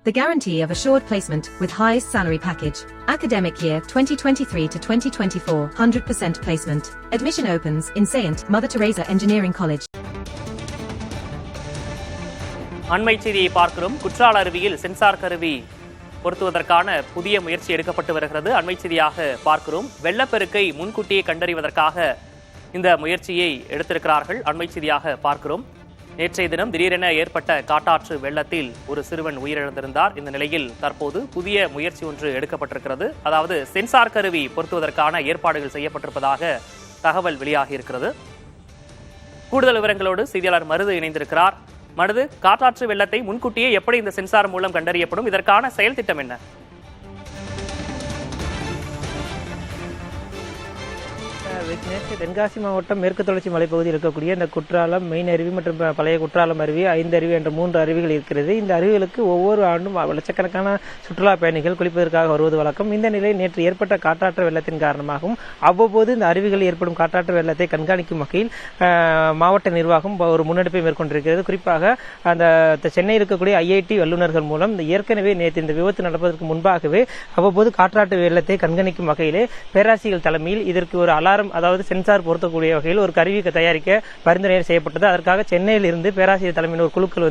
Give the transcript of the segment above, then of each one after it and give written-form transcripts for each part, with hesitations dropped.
The guarantee of assured placement with highest salary package. Academic year 2023 to 2024, 100% placement. Admission opens in Saint Mother Teresa Engineering College. அண்மை செய்தியை பார்க்கிறோம். குற்றால அருவியில் sensor கருவி பொருத்துவதற்கான புதிய முயற்சி எடுக்கப்பட்டு வருகிறது. அண்மை செய்தியாக பார்க்கிறோம். வெள்ளப்பெருக்கை முன்கூட்டியே கண்டறிவதற்காக இந்த முயற்சியை எடுத்திருக்கிறார்கள். அண்மை செய்தியாக பார்க்கிறோம். நேற்றைய தினம் திடீரென ஏற்பட்ட காட்டாற்று வெள்ளத்தில் ஒரு சிறுவன் உயிரிழந்திருந்தார். இந்த நிலையில் தற்போது புதிய முயற்சி ஒன்று எடுக்கப்பட்டிருக்கிறது. அதாவது சென்சார் கருவி பொருத்துவதற்கான ஏற்பாடுகள் செய்யப்பட்டிருப்பதாக தகவல் வெளியாகி இருக்கிறது. கூடுதல் விவரங்களோடு செய்தியாளர் மருது இணைந்திருக்கிறார். மருது, காட்டாற்று வெள்ளத்தை முன்கூட்டியே எப்படி இந்த சென்சார் மூலம் கண்டறியப்படும்? இதற்கான செயல் திட்டம் என்ன? தென்காசி மாவட்டம் மேற்கு தொடர்ச்சி மலைப்பகுதியில் இருக்கக்கூடிய இந்த குற்றாலம், மெயின் அருவி மற்றும் பழைய குற்றாலம் அருவி, 5 அருவி என்ற 3 அருவிகள் இருக்கிறது. இந்த அருவிகளுக்கு ஒவ்வொரு ஆண்டும் லட்சக்கணக்கான சுற்றுலா பயணிகள் குளிப்பதற்காக வருவது வழக்கம். இந்த நிலையில் நேற்று ஏற்பட்ட காட்டாற்று வெள்ளத்தின் காரணமாகவும் அவ்வப்போது இந்த அருவிகளில் ஏற்படும் காட்டாற்று வெள்ளத்தை கண்காணிக்கும் வகையில் மாவட்ட நிர்வாகம் ஒரு முன்னெடுப்பை மேற்கொண்டிருக்கிறது. குறிப்பாக அந்த சென்னையில் இருக்கக்கூடிய ஐஐடி வல்லுநர்கள் மூலம் ஏற்கனவே நேற்று இந்த விபத்து நடப்பதற்கு முன்பாகவே அவ்வப்போது காட்டாற்று வெள்ளத்தை கண்காணிக்கும் வகையிலே பேராசிரியர்கள் தலைமையில் இதற்கு ஒரு அலாரம், அதாவது சென்சார் பொருத்தக்கூடிய வகையில் ஒரு கருவி தயாரிக்க பரிந்துரை செய்யப்பட்டது. அதற்காக சென்னையில் இருந்து பேராசிரியர் தலைமையில் ஒரு குழுக்கள்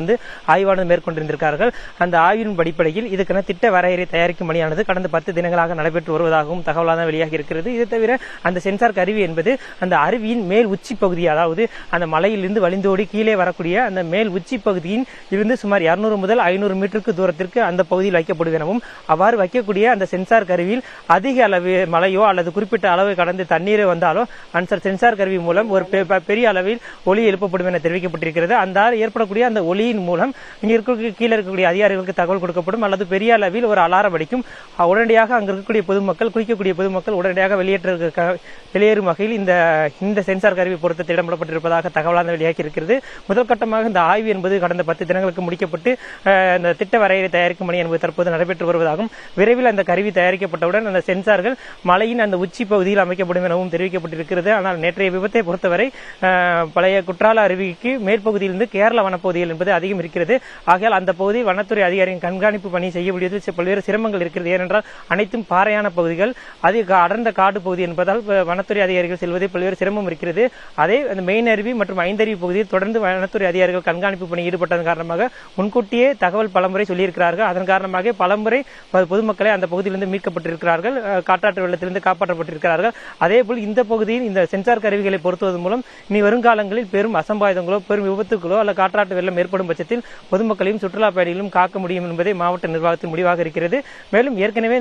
ஆய்வானது மேற்கொண்டிருந்திருக்கிறார்கள். அந்த ஆய்வின் அடிப்படையில் இதுக்கென திட்ட வரையறை தயாரிக்கும் பணியானது கடந்த 10 தினங்களாக நடைபெற்று வருவதாகவும் தகவலாக வெளியாகி இருக்கிறது. இது தவிர அந்த சென்சார் கருவி என்பது அந்த அருவியின் மேல் உச்சி பகுதி, அதாவது அந்த மலையிலிருந்து வழிந்தோடி கீழே வரக்கூடிய அந்த மேல் உச்சி பகுதியின் இருந்து சுமார் 200 முதல் 500 மீட்டருக்கு தூரத்திற்கு அந்த பகுதியில் வைக்கப்படும் எனவும், அவ்வாறு வைக்கக்கூடிய அந்த சென்சார் கருவியில் அதிக அளவு மழையோ அல்லது குறிப்பிட்ட அளவை கடந்து தண்ணீரை வந்தாலும் அந்த சென்சார் கருவி மூலம் ஒரு பெரிய அளவில் ஒலி எழுப்பப்படும் என தெரிவிக்கப்பட்டிருக்கிறது. அந்த ஏற்படக்கூடிய அந்த ஒலியின் மூலம் இங்க இருக்க கீழே இருக்கக்கூடிய அதிகாரிகளுக்கு தகவல் கொடுக்கப்படும் அல்லது பெரிய அளவில் ஒரு அலாரம் அடிக்கும். உடனடியாக அங்கு இருக்கக்கூடிய பொதுமக்கள், குளிக்கக்கூடிய பொதுமக்கள் உடனடியாக வெளியேறும் வகையில் இந்த சென்சார் கருவி பொருத்த திட்டமிடப்பட்டிருப்பதாக தகவலாக வெளியாகி இருக்கிறது. முதல் கட்டமாக இந்த ஆய்வு என்பது கடந்த 10 தினங்களுக்கு முடிக்கப்பட்டு இந்த திட்ட வரையறை தயாரிக்கும் பணி என்பது தற்போது நடைபெற்று வருவதாகவும், விரைவில் அந்த கருவி தயாரிக்கப்பட்டவுடன் அந்த சென்சார்கள் மலையின் அந்த உச்சி பகுதியில் அமைக்கப்படும் எனவும் தெரிவிக்கப்பட்டிருக்கிறது. ஆனால் நேற்றைய விபத்தை பொறுத்தவரை பழைய குற்றால அருவிக்கு மேற்பகுதியிலிருந்து கேரள வனப்பகுதிகள் என்பது அதிகம் இருக்கிறது. ஆகையால் அந்த பகுதியில் வனத்துறை அதிகாரியின் கண்காணிப்பு பணி செய்ய முடியாது பல்வேறு சிரமங்கள் இருக்கிறது. ஏனென்றால் அனைத்தும் பாறையான பகுதிகள், அதிக அடர்ந்த காடு பகுதி என்பதால் வனத்துறை அதிகாரிகள் செல்வதில் பல்வேறு சிரமம் இருக்கிறது. அதே அந்த மெயின் அருவி மற்றும் 5 அருவி பகுதியில் தொடர்ந்து வனத்துறை அதிகாரிகள் கண்காணிப்பு பணி ஈடுபட்டதன் காரணமாக முன்கூட்டியே தகவல் பலமுறை சொல்லியிருக்கிறார்கள். அதன் காரணமாக பலமுறை பொதுமக்களை அந்த பகுதியிலிருந்து மீட்கப்பட்டிருக்கிறார்கள், காட்டாற்று வெள்ளத்திலிருந்து காப்பாற்றப்பட்டிருக்கிறார்கள். அதேபோல் இந்த பகுதியில் இந்த சென்சார் கருவிகளை பொருத்துவதன் மூலம் இனி வருங்காலங்களில் பெரும் அசம்பாவிதங்களோ பெரும் விபத்துகளோ அல்ல காட்டாற்று வெள்ளம் ஏற்படும் பட்சத்தில் பொதுமக்களையும் சுற்றுலா பயணிகளும் காக்க முடியும் என்பதை மாவட்ட நிர்வாகத்தின் முடிவாக இருக்கிறது. மேலும் ஏற்கனவே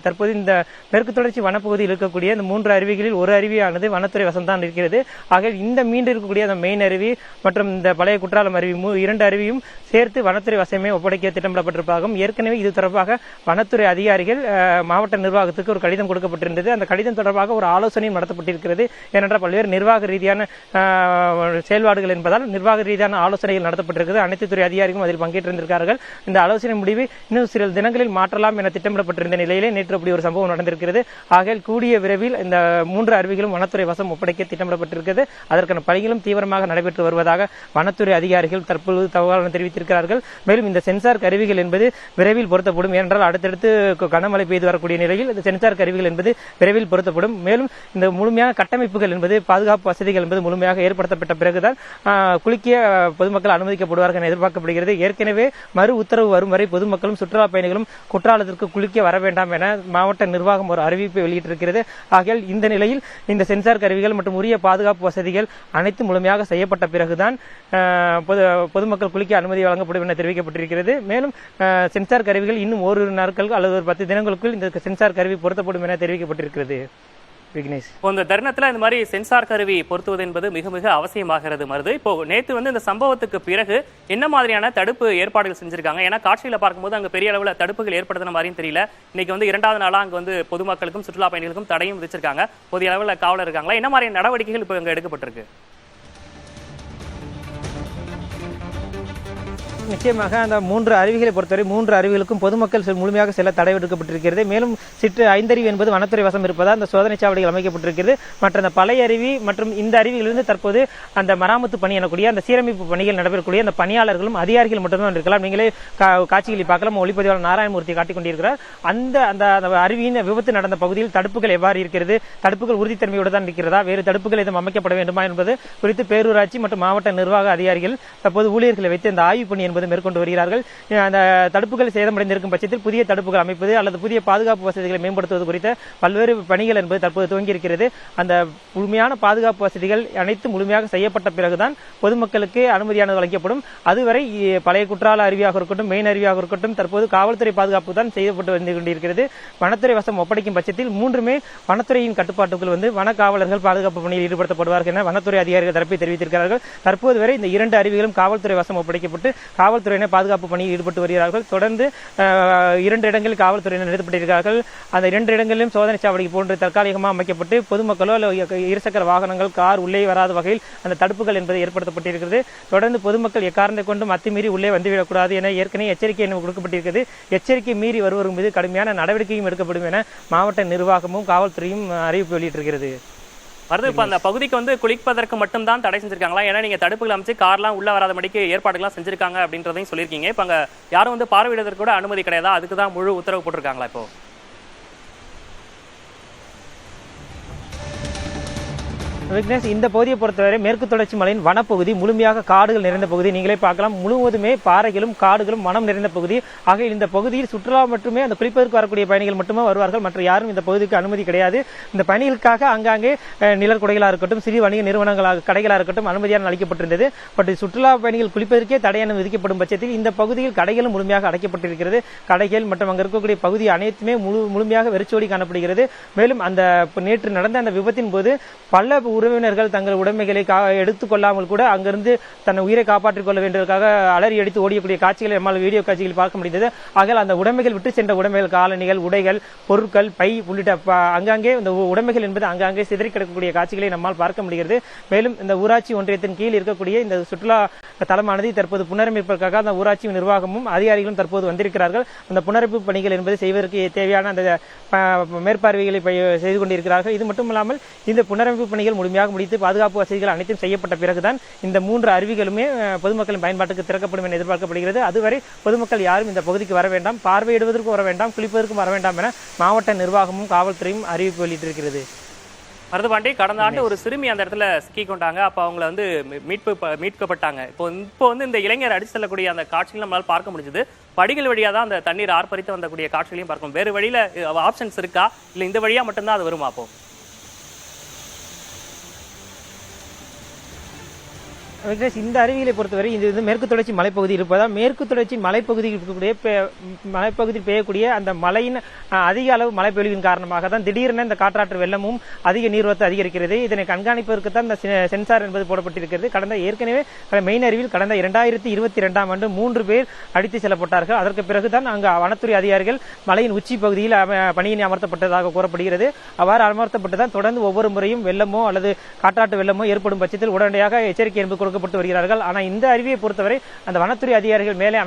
தற்போது இந்த மேற்கு தொடர்ச்சி வனப்பகுதியில் இருக்கக்கூடிய இந்த 3 அருவிகளில் ஒரு அருவியானது வனத்துறை வசம்தான் இருக்கிறது. ஆக இந்த மீண்டு இருக்கக்கூடிய அந்த மெயின் அருவி மற்றும் இந்த பழைய குற்றாலம் அருவி 2 அருவியும் சேர்த்து வனத்துறை வசமே ஒப்படைக்க திட்டமிடப்பட்டிருப்பதாகவும், ஏற்கனவே இது தொடர்பாக வனத்துறை அதிகாரிகள் மாவட்ட நிர்வாகத்துக்கு ஒரு கடிதம் கொடுக்கப்பட்டிருந்தது. அந்த கடிதம் தொடர்பாக ஒரு ஆலோசனையும் நடத்தப்பட்டிருக்கிறது. ஏனென்றால் பல்வேறு நிர்வாக ரீதியான செயல்பாடுகள் என்பதால் நிர்வாக ரீதியான ஆலோசனைகள் நடத்தப்பட்டிருக்கிறது. அனைத்து துறை அதிகாரிகளும் அதில் பங்கேற்றிருந்திருக்கிறார்கள். இந்த ஆலோசனை முடிவு இன்னும் சில தினங்களில் மாற்றலாம் என திட்டமிடப்பட்டிருந்த நிலையிலே நேற்று அப்படி ஒரு சம்பவம் நடந்திருக்கிறது. ஆகையால் கூடிய விரைவில் இந்த 3 அருவிகளும் வனத்துறை வசம் ஒப்படைக்க திட்டமிடப்பட்டிருக்கிறது. அதற்கான பணிகளும் தீவிரமாக நடைபெற்று வருவதாக வனத்துறை அதிகாரிகள் தற்போது தகவல் தெரிவித்திருக்கிறார்கள். மேலும் இந்த சென்சார் கருவிகள் என்பது விரைவில் பொருத்தப்படும். ஏனென்றால் அடுத்தடுத்து கனமழை பெய்து வரக்கூடிய நிலையில் இந்த சென்சார் கருவிகள் என்பது விரைவில் பொருத்தப்படும். மேலும் இந்த முழுமையான கட்டமைப்புகள் என்பது, பாதுகாப்பு வசதிகள் என்பது முழுமையாக ஏற்படுத்தப்பட்ட பிறகுதான் குளிக்க பொதுமக்கள் அனுமதிக்கப்படுவார்கள் என எதிர்பார்க்கப்படுகிறது. ஏற்கனவே மறு உத்தரவு வரும் வரை பொதுமக்களும் சுற்றுலா பயணிகளும் குற்றாலத்திற்கு குளிக்க வர வேண்டாம் என மாவட்ட நிர்வாகம் ஒரு அறிவிப்பை வெளியிட்டிருக்கிறது. ஆகையால் இந்த நிலையில் இந்த சென்சார் கருவிகள் மற்றும் உரிய பாதுகாப்பு வசதிகள் அனைத்து முழுமையாக செய்யப்பட்ட பிறகுதான் பொதுமக்கள் குளிக்க அனுமதி வழங்கப்படும் என தெரிவிக்கப்பட்டிருக்கிறது. மேலும் சென்சார் கருவிகள் இன்னும் 1 நாட்கள் அல்லது ஒரு 10 தினங்களுக்குள் இந்த சென்சார் கருவி பொருத்தப்படும் என தெரிவிக்கப்பட்டிருக்கிறது. இந்த தருணத்துல இந்த மாதிரி சென்சார் கருவி பொருத்துவது என்பது மிக மிக அவசியமாகிறது. மருது, இப்போ நேற்று இந்த சம்பவத்துக்கு பிறகு என்ன மாதிரியான தடுப்பு ஏற்பாடுகள் செஞ்சிருக்காங்க? ஏன்னா காட்சியில பார்க்கும்போது அங்க பெரிய அளவுல தடுப்புகள் ஏற்படுத்தின மாதிரியும் தெரியல. இன்னைக்கு 2வது நாளா அங்க பொதுமக்களுக்கும் சுற்றுலா பயணிகளுக்கும் தடையும் விதிச்சிருக்காங்க. போதிய அளவுல காவலர் இருக்காங்களா? என்ன மாதிரியான நடவடிக்கைகள் இப்போ இங்க எடுக்கப்பட்டிருக்கு? நிச்சயமாக அந்த 3 அருவிகளை பொறுத்தவரை 3 அருவிகளுக்கும் பொதுமக்கள் முழுமையாக செல்ல தடை விதிக்கப்பட்டிருக்கிறது. மேலும் சிற்று ஐந்தருவி என்பது வனத்துறை வசம் இருப்பதால் அந்த சோதனை சாவடிகள் அமைக்கப்பட்டிருக்கிறது. மற்ற அந்த பழைய அருவி மற்றும் இந்த அருவிகளிலிருந்து தற்போது அந்த மராமத்து பணி எனக்கூடிய அந்த சீரமைப்பு பணிகள் நடைபெறக்கூடிய அந்த பணியாளர்களும் அதிகாரிகள் மட்டும்தான் இருக்கலாம். நீங்களே காட்சிகளில் பார்க்கலாம். ஒளிப்பதிவாளர் நாராயணமூர்த்தி காட்டிக் கொண்டிருக்கிறார். அந்த அருவியின் விபத்து நடந்த பகுதியில் தடுப்புகள் எவ்வாறு இருக்கிறது, தடுப்புகள் உறுதித்தன்மையோடு தான் இருக்கிறதா, வேறு தடுப்புகள் எதுவும் அமைக்கப்பட வேண்டுமா என்பது குறித்து பேரூராட்சி மற்றும் மாவட்ட நிர்வாக அதிகாரிகள் தற்போது ஊழியர்களை வைத்து இந்த ஆய்வு பணி என்பது மேற்கொண்டு வருகிறார்கள். அந்த தடுப்புகள் சேதமடைந்திருக்கும் பட்சத்தில் புதிய தடுப்புகள் அமைப்பது அல்லது புதிய பாதுகாப்பு வசதிகளை மேம்படுத்துவது குறித்த பல்வேறு பணிகள் என்பது தற்போது துவங்கியிருக்கிறது. அந்த முழுமையான பாதுகாப்பு வசதிகள் அனைத்தும் முழுமையாக செய்யப்பட்ட பிறகுதான் பொதுமக்களுக்கு அனுமதியானது வழங்கப்படும். அதுவரை பழைய குற்றால அருவியாக இருக்கட்டும், மெயின் அருவியாக இருக்கட்டும், தற்போது காவல்துறை பாதுகாப்பு தான் செய்யப்பட்டு வந்து கொண்டிருக்கிறது. வனத்துறை வசம் ஒப்படைக்கும் பட்சத்தில் 3மே வனத்துறையின் கட்டுப்பாட்டுக்குள் வந்து வன காவலர்கள் பாதுகாப்பு பணியில் ஈடுபடுத்தப்படுவார்கள் என வனத்துறை அதிகாரிகள் தரப்பில் தெரிவித்திருக்கிறார்கள். தற்போது வரை இந்த 2 அருவிகளும் காவல்துறை வசம் ஒப்படைக்கப்பட்டு காவல்துறையினர் பாதுகாப்பு பணியில் ஈடுபட்டு வருகிறார்கள். தொடர்ந்து 2 இடங்களில் காவல்துறையினர் நிறுத்தப்பட்டிருக்கிறார்கள். அந்த 2 இடங்களிலும் சோதனை சாவடி போன்று தற்காலிகமாக அமைக்கப்பட்டு பொதுமக்களோ இருசக்கர வாகனங்கள், கார் உள்ளே வராத வகையில் அந்த தடுப்புகள் என்பது ஏற்படுத்தப்பட்டிருக்கிறது. தொடர்ந்து பொதுமக்கள் எக்காரணத்தை கொண்டும் அத்துமீறி உள்ளே வந்துவிடக்கூடாது என ஏற்கனவே எச்சரிக்கை கொடுக்கப்பட்டிருக்கிறது. எச்சரிக்கை மீறி வருவோர் மீது கடுமையான நடவடிக்கையும் எடுக்கப்படும் என மாவட்ட நிர்வாகமும் காவல்துறையும் அறிவிப்பு வெளியிட்டிருக்கிறது. வருது. இப்ப அந்த பகுதிக்கு வந்து குளிப்பதற்கு மட்டும் தான் தடை செஞ்சிருக்காங்களா? ஏன்னா நீங்க தடுப்புகள் அமைச்சு கார்லாம் உள்ள வராத மடிக்கு ஏற்பாடுகள்லாம் செஞ்சிருக்காங்க அப்படின்றதையும் சொல்லியிருக்கீங்க. இப்ப அங்க யாரும் வந்து பார்வையிடுவதற்கு கூட அனுமதி கிடையாதா? அதுக்கு தான் முழு உத்தரவு போட்டிருக்காங்களா இப்போ? விக்னேஷ், இந்த பகுதியை பொறுத்தவரை மேற்கு தொடர்ச்சி மலையின் வனப்பகுதி முழுமையாக காடுகள் நிறைந்த பகுதி. நீங்களே பார்க்கலாம், முழுவதுமே பாறைகளும் காடுகளும் வனம் நிறைந்த பகுதி. ஆக இந்த பகுதியில் சுற்றுலா மட்டுமே அந்த குளிப்பதற்கு வரக்கூடிய பயணிகள் மட்டுமே வருவார்கள். மற்ற யாரும் இந்த பகுதிக்கு அனுமதி கிடையாது. இந்த பயணிகளுக்காக அங்காங்கே நிழற்குடைகளாக இருக்கட்டும், சிறிய வணிக நிறுவனங்களாக கடைகளாக இருக்கட்டும் அனுமதியான அளிக்கப்பட்டிருந்தது. பட் சுற்றுலா பயணிகள் குளிப்பதற்கே தடையான விதிக்கப்படும் பட்சத்தில் இந்த பகுதியில் கடைகளும் முழுமையாக அடைக்கப்பட்டிருக்கிறது. கடைகள் மற்றும் அங்கு இருக்கக்கூடிய பகுதி அனைத்துமே முழுமையாக வெறிச்சோடி காணப்படுகிறது. மேலும் அந்த நேற்று நடந்த அந்த விபத்தின் போது பல உறவினர்கள் தங்கள் உடைமைகளை எடுத்துக் கொள்ளாமல் கூட அங்கிருந்து தன் உயிரை காப்பாற்றிக் கொள்ள வேண்டியதற்காக அலறி அடித்து ஓடியக்கூடிய காட்சிகளை நம்மால் வீடியோ காட்சிகள் பார்க்க முடிந்தது. ஆகையால் அந்த உடைமைகள் விட்டு சென்ற உடைமைகள், காலணிகள், உடைகள், பொருட்கள், பை உள்ளிட்ட அங்காங்கே இந்த உடைமைகள் என்பது அங்காங்கே சிதறி கிடக்கக்கூடிய காட்சிகளை நம்மால் பார்க்க முடிகிறது. மேலும் இந்த ஊராட்சி ஒன்றியத்தின் கீழ் இருக்கக்கூடிய இந்த சுற்றுலா தலமானது தற்போது புனரமைப்பதற்காக அந்த ஊராட்சி நிர்வாகமும் அதிகாரிகளும் தற்போது வந்திருக்கிறார்கள். அந்த புனரமைப்பு பணிகள் என்பது செய்வதற்கு தேவையான அந்த மேற்பார்வைகளை செய்து கொண்டிருக்கிறார்கள். இது மட்டுமல்லாமல் இந்த புனரமைப்பு பணிகள் முழுமையாக முடித்து பாதுகாப்பு வசதிகள் அனைத்தும் செய்யப்பட்ட பிறகுதான் இந்த 3 அருவிகளுமே பொதுமக்களின் பயன்பாட்டுக்கு திறக்கப்படும் என எதிர்பார்க்கப்படுகிறது. அதுவரை பொதுமக்கள் யாரும் இந்த பகுதிக்கு வர வேண்டாம், பார்வையிடுவதற்கும் வர வேண்டாம், குளிப்பதற்கும் வர வேண்டாம் என மாவட்ட நிர்வாகமும் காவல்துறையும் அறிவிப்பு வெளியிட்டிருக்கிறது. மருதுபாண்டி, கடந்த ஆண்டு ஒரு சிறுமி அந்த இடத்துல சிக்கி கொண்டாங்க. அப்ப அவங்கள வந்து மீட்கப்பட்டாங்க. இப்போ வந்து இந்த இளைஞர் அடித்து செல்லக்கூடிய அந்த காட்சிகள் நம்மளால் பார்க்க முடிஞ்சது. படிகள் வழியா தான் அந்த தண்ணீர் ஆர்ப்பரித்து வந்தக்கூடிய காட்சிகளையும் பார்க்கும். வேறு வழியில ஆப்ஷன்ஸ் இருக்கா, இல்ல இந்த வழியா மட்டும்தான் அது வருமா? அப்போ இந்த அருவிகளை பொறுத்தவரை இது மேற்கு தொடர்ச்சி மலைப்பகுதி இருப்பதால் மேற்கு தொடர்ச்சி மலைப்பகுதியில் இருக்கக்கூடிய மலைப்பகுதியில் பெய்யக்கூடிய அந்த மழையின் அதிக அளவு மழைப்பொழிவின் காரணமாக தான் திடீரென இந்த காற்றாற்று வெள்ளமும் அதிக நீர்வரத்து அதிகரிக்கிறது. இதனை கண்காணிப்பதற்கு தான் இந்த சென்சார் என்பது போடப்பட்டிருக்கிறது. ஏற்கனவே மெயின் அருவியில் கடந்த 2022ஆம் ஆண்டு 3 பேர் அடித்து செல்லப்பட்டார்கள். அதற்கு பிறகுதான் அங்கு வனத்துறை அதிகாரிகள் மலையின் உச்சி பகுதியில் பணியினை அமர்த்தப்பட்டதாக கூறப்படுகிறது. அவ்வாறு அமர்த்தப்பட்டுதான் தொடர்ந்து ஒவ்வொரு முறையும் வெள்ளமோ அல்லது காற்றாற்று வெள்ளமோ ஏற்படும் பட்சத்தில் உடனடியாக எச்சரிக்கை என்பது கொடுக்கப்பட்டு வருகிறார்கள். ஆனால் இந்த அருவியை பொறுத்தவரை அந்த வனத்துறை அதிகாரிகள் மேலே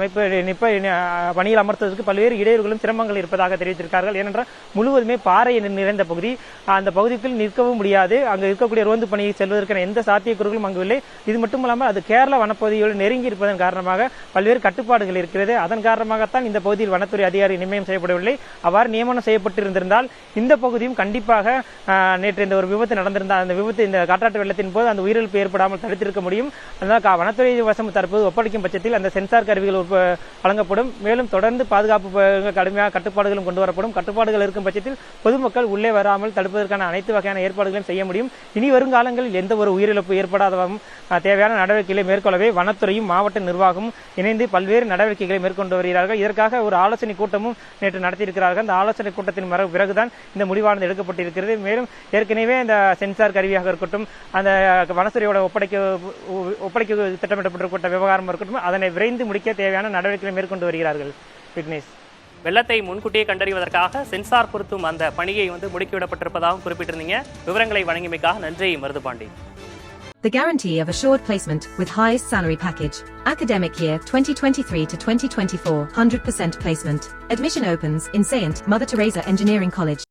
பணியில் அமர்த்துவதற்கு பல்வேறு இடையூறுகளும் சிரமங்கள் இருப்பதாக தெரிவித்திருக்கிறார்கள். ஏனென்றால் முழுவதுமே பாறை நிறைந்த பகுதி, அந்த பகுதிக்குள் நிற்கவும் முடியாது. அங்கு இருக்கக்கூடிய ரோந்து பணியை செல்வதற்கான எந்த சாத்தியக்கூறுகளும் அங்கு இல்லை. இது மட்டுமல்லாமல் அது கேரள வனப்பகுதியோடு நெருங்கி இருப்பதன் காரணமாக பல்வேறு கட்டுப்பாடுகள் இருக்கிறது. அதன் காரணமாகத்தான் இந்த பகுதியில் வனத்துறை அதிகாரி நியமனம் செய்யப்படவில்லை. அவ்வாறு நியமனம் செய்யப்பட்டிருந்திருந்தால் இந்த பகுதியும் கண்டிப்பாக நேற்று இந்த ஒரு விபத்து நடந்திருந்தால் அந்த விபத்து இந்த காற்றாற்று வெள்ளத்தின் போது அந்த உயிரிழப்பு ஏற்படாமல் தடுத்திருக்க முடியும். அதனால் வனத்துறை வசம் தற்போது ஒப்படைக்கும் பட்சத்தில் அந்த சென்சார் கருவிகள் வழங்கப்படும். மேலும் தொடர்ந்து பாதுகாப்பு கடுமையாக கட்டுப்பாடுகளும் கொண்டு வரப்படும். கட்டுப்பாடுகள் இருக்கும் பட்சத்தில் பொதுமக்கள் உள்ளே வராமல் தடுப்பதற்கான அனைத்து வகையான ஏற்பாடுகளையும் செய்ய முடியும். இனி வருங்காலங்களில் எந்த ஒரு உயிரிழப்பு ஏற்படாதவும் தேவையான நடவடிக்கைகளை மேற்கொள்ளவே வனத்துறையும் மாவட்ட நிர்வாகமும் இணைந்து பல்வேறு நடவடிக்கைகளை மேற்கொண்டு வருகிறார்கள். இதற்காக ஒரு ஆலோசனை கூட்டமும் நேற்று நடத்தியிருக்கிறார்கள். அந்த ஆலோசனை கூட்டத்தின் பிறகுதான் இந்த முடிவானது எடுக்கப்பட்டிருக்கிறது. மேலும் ஏற்கனவே இந்த சென்சார் கருவியாக இருக்கட்டும், அந்த வனத்துறையோட ஒப்படைக்க திட்டமிடப்பட்டிருக்கிற விவகாரம் இருக்கட்டும், அதனை விரைந்து முடிக்க தேவையான நடவடிக்கைகளை மேற்கொண்டு வருகிறார்கள். விக்னேஷ், வெள்ளத்தை முன்கூட்டியே கண்டறிவதற்காக சென்சார் பொருத்தும் அந்த பணியை வந்து முடுக்கிவிடப்பட்டிருப்பதாகவும் குறிப்பிட்டிருந்தீங்க. விவரங்களை வழங்கியமைக்காக நன்றி Maruthupandi. The guarantee of assured placement with highest salary package. Academic year 2023 to 2024, 100% placement. Admission opens in Saint Mother Teresa Engineering College.